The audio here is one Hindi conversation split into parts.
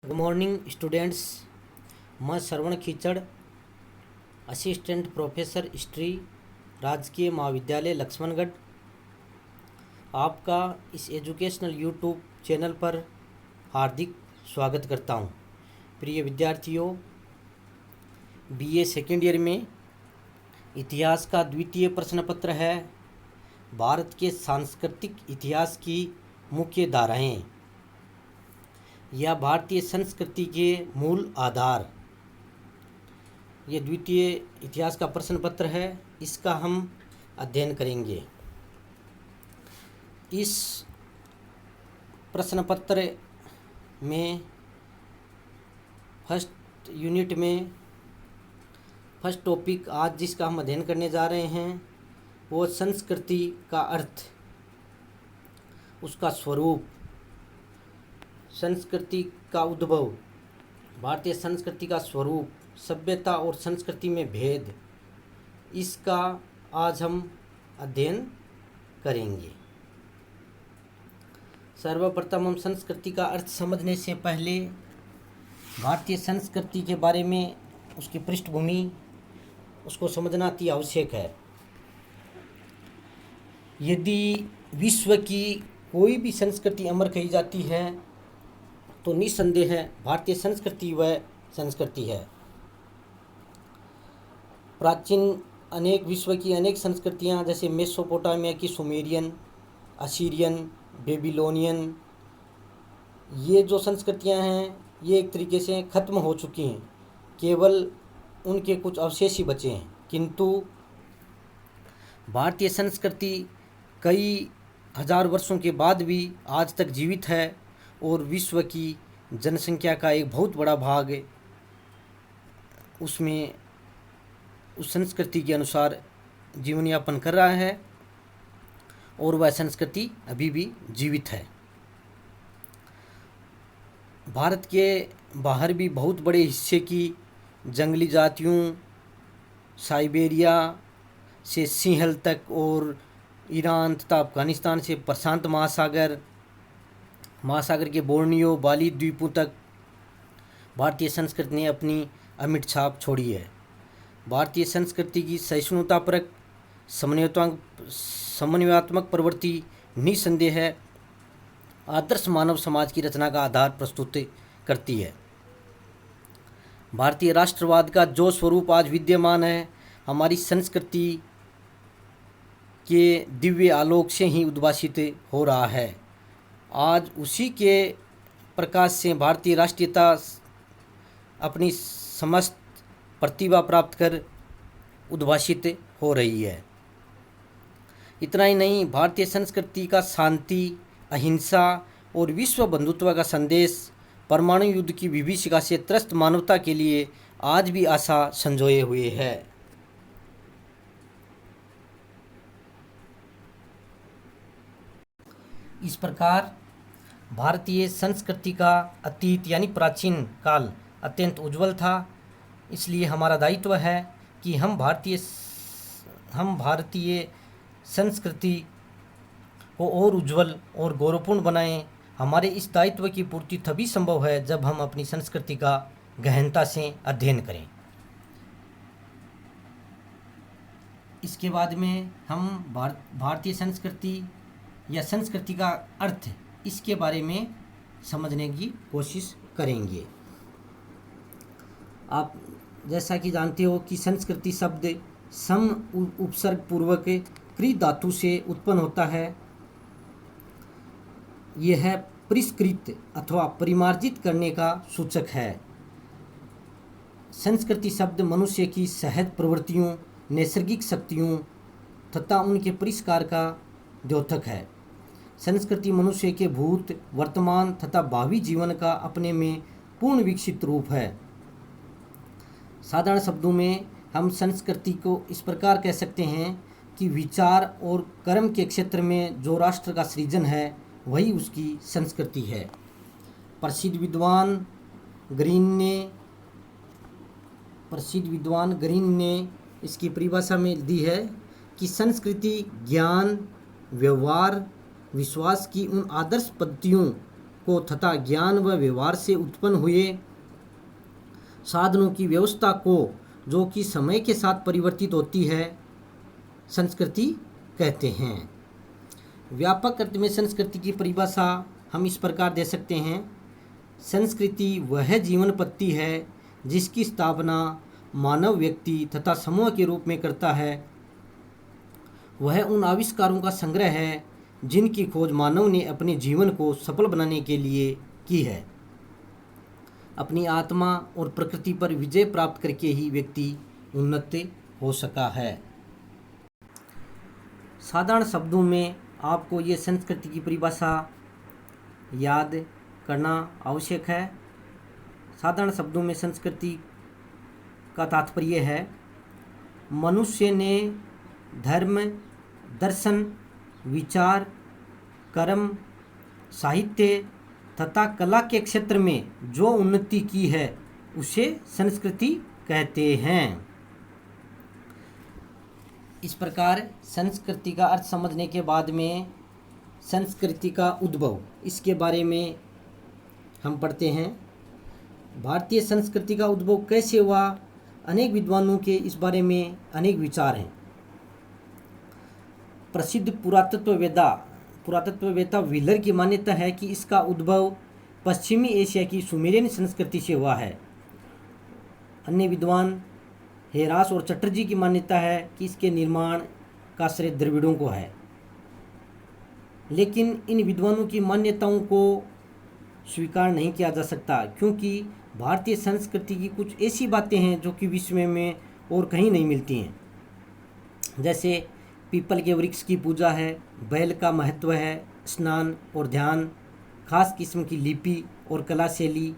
Good morning students. मैं श्रवण खीचड़, असिस्टेंट प्रोफेसर हिस्ट्री, राजकीय महाविद्यालय लक्ष्मणगढ़, आपका इस एजुकेशनल यूट्यूब चैनल पर हार्दिक स्वागत करता हूं। प्रिय विद्यार्थियों, बीए सेकेंड ईयर में इतिहास का द्वितीय प्रश्न पत्र है भारत के सांस्कृतिक इतिहास की मुख्य धाराएं या भारतीय संस्कृति के मूल आधार। ये द्वितीय इतिहास का प्रश्न पत्र है, इसका हम अध्ययन करेंगे। इस प्रश्न पत्र में फर्स्ट यूनिट में फर्स्ट टॉपिक आज जिसका हम अध्ययन करने जा रहे हैं वो संस्कृति का अर्थ, उसका स्वरूप, संस्कृति का उद्भव, भारतीय संस्कृति का स्वरूप, सभ्यता और संस्कृति में भेद, इसका आज हम अध्ययन करेंगे। सर्वप्रथम हम संस्कृति का अर्थ समझने से पहले भारतीय संस्कृति के बारे में, उसकी पृष्ठभूमि, उसको समझना अति आवश्यक है। यदि विश्व की कोई भी संस्कृति अमर कही जाती है तो निस्संदेह भारतीय संस्कृति वह संस्कृति है। प्राचीन अनेक विश्व की अनेक संस्कृतियां जैसे मेसोपोटामिया की सुमेरियन, असीरियन, बेबीलोनियन, ये जो संस्कृतियां हैं ये एक तरीके से ख़त्म हो चुकी हैं, केवल उनके कुछ अवशेष ही बचे हैं। किंतु भारतीय संस्कृति कई हजार वर्षों के बाद भी आज तक जीवित है और विश्व की जनसंख्या का एक बहुत बड़ा भाग उसमें उस संस्कृति के अनुसार जीवन यापन कर रहा है और वह संस्कृति अभी भी जीवित है। भारत के बाहर भी बहुत बड़े हिस्से की जंगली जातियों, साइबेरिया से सिंहल तक और ईरान तथा अफ़गानिस्तान से प्रशांत महासागर के बोर्नियो, बाली द्वीपों तक भारतीय संस्कृति ने अपनी अमिट छाप छोड़ी है। भारतीय संस्कृति की सहिष्णुतापरक समन्वयात्मक प्रवृत्ति निस्संदेह है आदर्श मानव समाज की रचना का आधार प्रस्तुत करती है। भारतीय राष्ट्रवाद का जो स्वरूप आज विद्यमान है, हमारी संस्कृति के दिव्य आलोक से ही उद्भासित हो रहा है। आज उसी के प्रकाश से भारतीय राष्ट्रीयता अपनी समस्त प्रतिभा प्राप्त कर उद्भासित हो रही है। इतना ही नहीं, भारतीय संस्कृति का शांति, अहिंसा और विश्व बंधुत्व का संदेश परमाणु युद्ध की विभीषिका से त्रस्त मानवता के लिए आज भी आशा संजोए हुए है। इस प्रकार भारतीय संस्कृति का अतीत यानी प्राचीन काल अत्यंत उज्जवल था। इसलिए हमारा दायित्व है कि हम भारतीय संस्कृति को और उज्जवल और गौरवपूर्ण बनाएं। हमारे इस दायित्व की पूर्ति तभी संभव है जब हम अपनी संस्कृति का गहनता से अध्ययन करें। इसके बाद में हम भारतीय संस्कृति या संस्कृति का अर्थ, इसके बारे में समझने की कोशिश करेंगे। आप जैसा कि जानते हो कि संस्कृति शब्द सम उपसर्ग पूर्वक कृ धातु से उत्पन्न होता है। यह है परिष्कृत अथवा परिमार्जित करने का सूचक है। संस्कृति शब्द मनुष्य की सहज प्रवृत्तियों, नैसर्गिक शक्तियों तथा उनके परिष्कार का द्योतक है। संस्कृति मनुष्य के भूत, वर्तमान तथा भावी जीवन का अपने में पूर्ण विकसित रूप है। साधारण शब्दों में हम संस्कृति को इस प्रकार कह सकते हैं कि विचार और कर्म के क्षेत्र में जो राष्ट्र का सृजन है वही उसकी संस्कृति है। प्रसिद्ध विद्वान ग्रीन ने इसकी परिभाषा में दी है कि संस्कृति ज्ञान, व्यवहार, विश्वास की उन आदर्श पद्धतियों को तथा ज्ञान व व्यवहार से उत्पन्न हुए साधनों की व्यवस्था को, जो कि समय के साथ परिवर्तित होती है, संस्कृति कहते हैं। व्यापक अर्थ में संस्कृति की परिभाषा हम इस प्रकार दे सकते हैं। संस्कृति वह जीवन पद्धति है जिसकी स्थापना मानव व्यक्ति तथा समूह के रूप में करता है। वह उन आविष्कारों का संग्रह है जिनकी खोज मानव ने अपने जीवन को सफल बनाने के लिए की है। अपनी आत्मा और प्रकृति पर विजय प्राप्त करके ही व्यक्ति उन्नत हो सका है। साधारण शब्दों में आपको ये संस्कृति की परिभाषा याद करना आवश्यक है। साधारण शब्दों में संस्कृति का तात्पर्य है मनुष्य ने धर्म, दर्शन, विचार, कर्म, साहित्य तथा कला के क्षेत्र में जो उन्नति की है उसे संस्कृति कहते हैं। इस प्रकार संस्कृति का अर्थ समझने के बाद में संस्कृति का उद्भव, इसके बारे में हम पढ़ते हैं। भारतीय संस्कृति का उद्भव कैसे हुआ, अनेक विद्वानों के इस बारे में अनेक विचार हैं। प्रसिद्ध पुरातत्ववेत्ता व्हीलर की मान्यता है कि इसका उद्भव पश्चिमी एशिया की सुमेरियन संस्कृति से हुआ है। अन्य विद्वान हेरास और चटर्जी की मान्यता है कि इसके निर्माण का श्रेय द्रविड़ों को है। लेकिन इन विद्वानों की मान्यताओं को स्वीकार नहीं किया जा सकता, क्योंकि भारतीय संस्कृति की कुछ ऐसी बातें हैं जो कि विश्व में और कहीं नहीं मिलती हैं। जैसे पीपल के वृक्ष की पूजा है, बैल का महत्व है, स्नान और ध्यान, खास किस्म की लिपि और कला शैली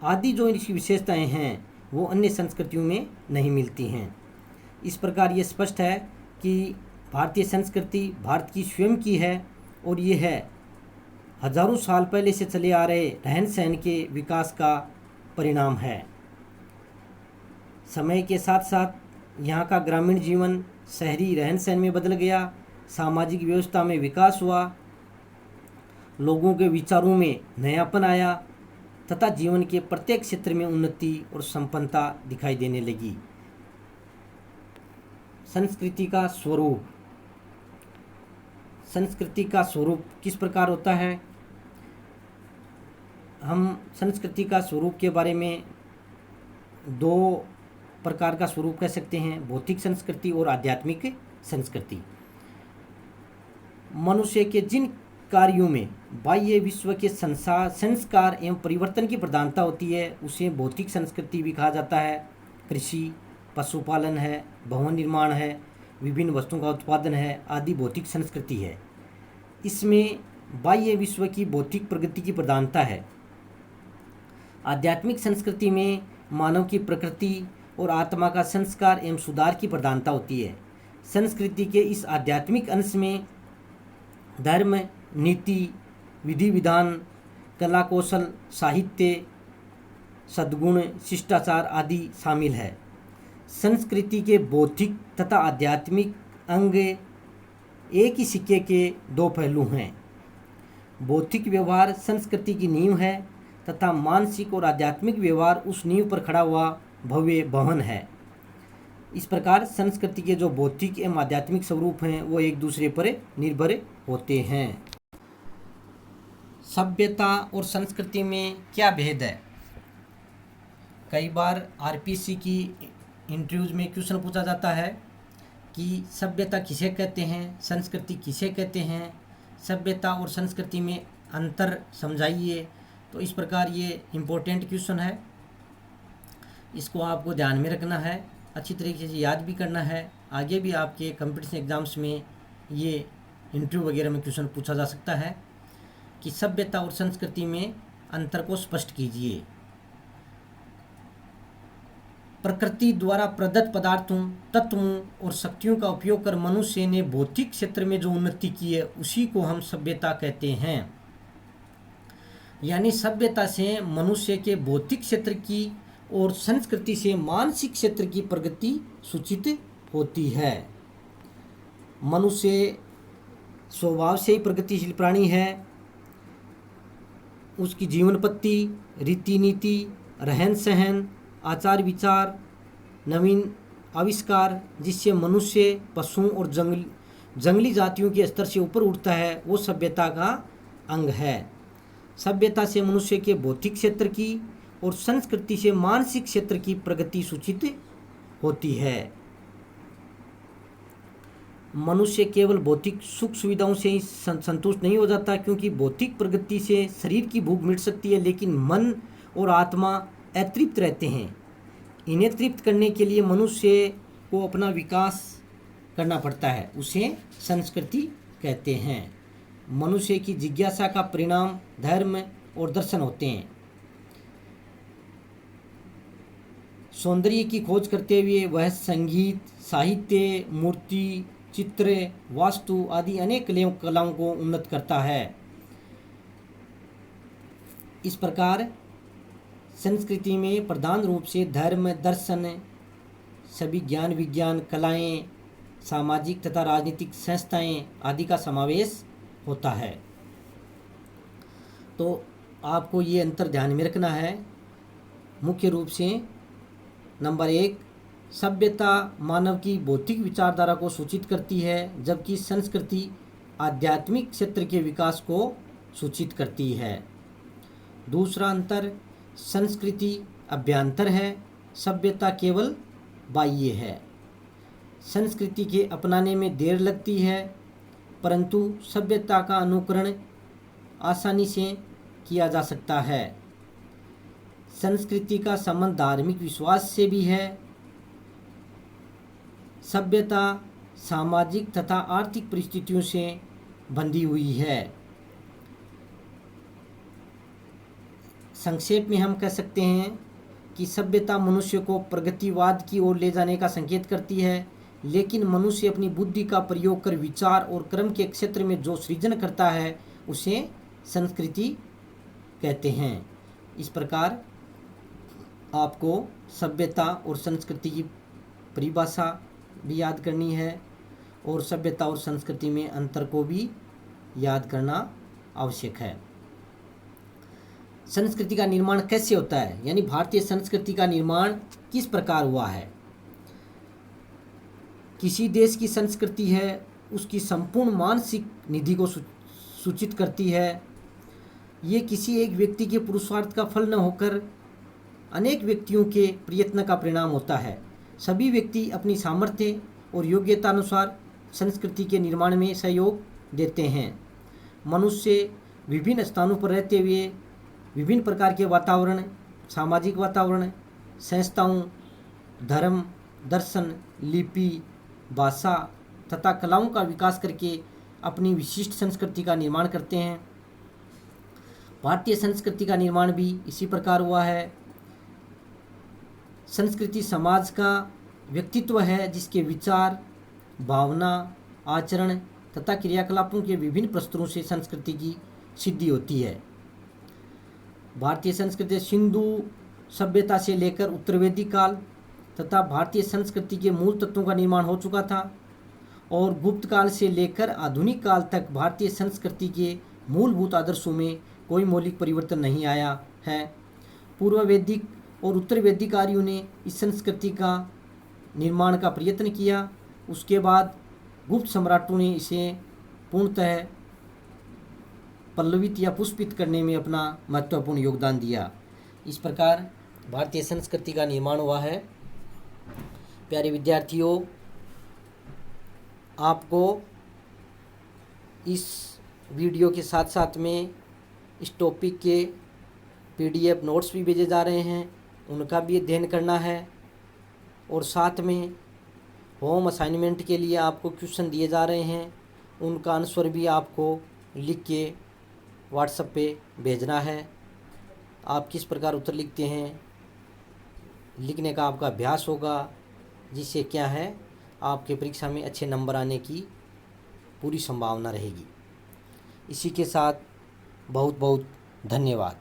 आदि जो इसकी विशेषताएं हैं वो अन्य संस्कृतियों में नहीं मिलती हैं। इस प्रकार ये स्पष्ट है कि भारतीय संस्कृति भारत की स्वयं की है और ये है हजारों साल पहले से चले आ रहे रहन सहन के विकास का परिणाम है। समय के साथ साथ यहाँ का ग्रामीण जीवन शहरी रहन सहन में बदल गया, सामाजिक व्यवस्था में विकास हुआ, लोगों के विचारों में नयापन आया तथा जीवन के प्रत्येक क्षेत्र में उन्नति और संपन्नता दिखाई देने लगी। संस्कृति का स्वरूप, संस्कृति का स्वरूप किस प्रकार होता है? हम संस्कृति का स्वरूप के बारे में दो प्रकार का स्वरूप कह सकते हैं, भौतिक संस्कृति और आध्यात्मिक संस्कृति। मनुष्य के जिन कार्यों में बाह्य विश्व के संस्कार एवं परिवर्तन की प्रधानता होती है उसे भौतिक संस्कृति भी कहा जाता है। कृषि, पशुपालन है, भवन निर्माण है, विभिन्न वस्तुओं का उत्पादन है आदि भौतिक संस्कृति है। इसमें बाह्य विश्व की भौतिक प्रगति की प्रधानता है। आध्यात्मिक संस्कृति में मानव की प्रकृति और आत्मा का संस्कार एवं सुधार की प्रधानता होती है। संस्कृति के इस आध्यात्मिक अंश में धर्म, नीति, विधि विधान, कला कौशल, साहित्य, सद्गुण, शिष्टाचार आदि शामिल है। संस्कृति के भौतिक तथा आध्यात्मिक अंग एक ही सिक्के के दो पहलू हैं। भौतिक व्यवहार संस्कृति की नींव है तथा मानसिक और आध्यात्मिक व्यवहार उस नींव पर खड़ा हुआ भव्य भवन है। इस प्रकार संस्कृति के जो भौतिक एवं आध्यात्मिक स्वरूप हैं वो एक दूसरे पर निर्भर होते हैं। सभ्यता और संस्कृति में क्या भेद है? कई बार आरपीसी की इंटरव्यूज में क्वेश्चन पूछा जाता है कि सभ्यता किसे कहते हैं, संस्कृति किसे कहते हैं, सभ्यता और संस्कृति में अंतर समझाइए। तो इस प्रकार ये इम्पोर्टेंट क्वेश्चन है, इसको आपको ध्यान में रखना है, अच्छी तरीके से याद भी करना है। आगे भी आपके कंपटीशन एग्ज़ाम्स में ये इंटरव्यू वगैरह में क्वेश्चन पूछा जा सकता है कि सभ्यता और संस्कृति में अंतर को स्पष्ट कीजिए। प्रकृति द्वारा प्रदत्त पदार्थों, तत्वों और शक्तियों का उपयोग कर मनुष्य ने भौतिक क्षेत्र में जो उन्नति की है उसी को हम सभ्यता कहते हैं। यानी सभ्यता से मनुष्य के भौतिक क्षेत्र की और संस्कृति से मानसिक क्षेत्र की प्रगति सूचित होती है। मनुष्य स्वभाव से ही प्रगतिशील प्राणी है। उसकी जीवन पत्ति, रीति नीति, रहन सहन, आचार विचार, नवीन आविष्कार, जिससे मनुष्य पशुओं और जंगली जातियों के स्तर से ऊपर उठता है, वो सभ्यता का अंग है। सभ्यता से मनुष्य के भौतिक क्षेत्र की और संस्कृति से मानसिक क्षेत्र की प्रगति सूचित होती है। मनुष्य केवल भौतिक सुख सुविधाओं से ही संतुष्ट नहीं हो जाता, क्योंकि भौतिक प्रगति से शरीर की भूख मिट सकती है, लेकिन मन और आत्मा अतृप्त रहते हैं। इन्हें तृप्त करने के लिए मनुष्य को अपना विकास करना पड़ता है, उसे संस्कृति कहते हैं। मनुष्य की जिज्ञासा का परिणाम धर्म और दर्शन होते हैं। सौंदर्य की खोज करते हुए वह संगीत, साहित्य, मूर्ति, चित्र, वास्तु आदि अनेक कलाओं को उन्नत करता है। इस प्रकार संस्कृति में प्रधान रूप से धर्म, दर्शन, सभी ज्ञान, विज्ञान, कलाएं, सामाजिक तथा राजनीतिक संस्थाएं आदि का समावेश होता है। तो आपको ये अंतर ध्यान में रखना है। मुख्य रूप से नंबर 1, सभ्यता मानव की भौतिक विचारधारा को सूचित करती है, जबकि संस्कृति आध्यात्मिक क्षेत्र के विकास को सूचित करती है। दूसरा अंतर, संस्कृति अभ्यंतर है, सभ्यता केवल बाह्य है। संस्कृति के अपनाने में देर लगती है, परंतु सभ्यता का अनुकरण आसानी से किया जा सकता है। संस्कृति का संबंध धार्मिक विश्वास से भी है। सभ्यता सामाजिक तथा आर्थिक परिस्थितियों से बंधी हुई है। संक्षेप में हम कह सकते हैं कि सभ्यता मनुष्य को प्रगतिवाद की ओर ले जाने का संकेत करती है, लेकिन मनुष्य अपनी बुद्धि का प्रयोग कर विचार और कर्म के क्षेत्र में जो सृजन करता है उसे संस्कृति कहते हैं। इस प्रकार आपको सभ्यता और संस्कृति की परिभाषा भी याद करनी है और सभ्यता और संस्कृति में अंतर को भी याद करना आवश्यक है। संस्कृति का निर्माण कैसे होता है, यानी भारतीय संस्कृति का निर्माण किस प्रकार हुआ है। किसी देश की संस्कृति है उसकी संपूर्ण मानसिक निधि को सूचित करती है। ये किसी एक व्यक्ति के पुरुषार्थ का फल न होकर अनेक व्यक्तियों के प्रयत्न का परिणाम होता है। सभी व्यक्ति अपनी सामर्थ्य और योग्यता अनुसार संस्कृति के निर्माण में सहयोग देते हैं। मनुष्य विभिन्न स्थानों पर रहते हुए विभिन्न प्रकार के वातावरण, सामाजिक वातावरण, संस्थाओं, धर्म, दर्शन, लिपि, भाषा तथा कलाओं का विकास करके अपनी विशिष्ट संस्कृति का निर्माण करते हैं। भारतीय संस्कृति का निर्माण भी इसी प्रकार हुआ है। संस्कृति समाज का व्यक्तित्व है, जिसके विचार, भावना, आचरण तथा क्रियाकलापों के विभिन्न प्रस्तरों से संस्कृति की सिद्धि होती है। भारतीय संस्कृति सिंधु सभ्यता से लेकर उत्तरवेदी काल तथा भारतीय संस्कृति के मूल तत्वों का निर्माण हो चुका था और गुप्त काल से लेकर आधुनिक काल तक भारतीय संस्कृति के मूलभूत आदर्शों में कोई मौलिक परिवर्तन नहीं आया है। पूर्व वैदिक और उत्तर वैदिक आर्यों ने इस संस्कृति का निर्माण का प्रयत्न किया। उसके बाद गुप्त सम्राटों ने इसे पूर्णतः पल्लवित या पुष्पित करने में अपना महत्वपूर्ण योगदान दिया। इस प्रकार भारतीय संस्कृति का निर्माण हुआ है। प्यारे विद्यार्थियों, आपको इस वीडियो के साथ साथ में इस टॉपिक के PDF नोट्स भी भेजे जा रहे हैं, उनका भी अध्ययन करना है और साथ में होम असाइनमेंट के लिए आपको क्वेश्चन दिए जा रहे हैं, उनका आंसर भी आपको लिख के व्हाट्सएप पे भेजना है। आप किस प्रकार उत्तर लिखते हैं, लिखने का आपका अभ्यास होगा, जिससे क्या है आपके परीक्षा में अच्छे नंबर आने की पूरी संभावना रहेगी। इसी के साथ बहुत बहुत धन्यवाद।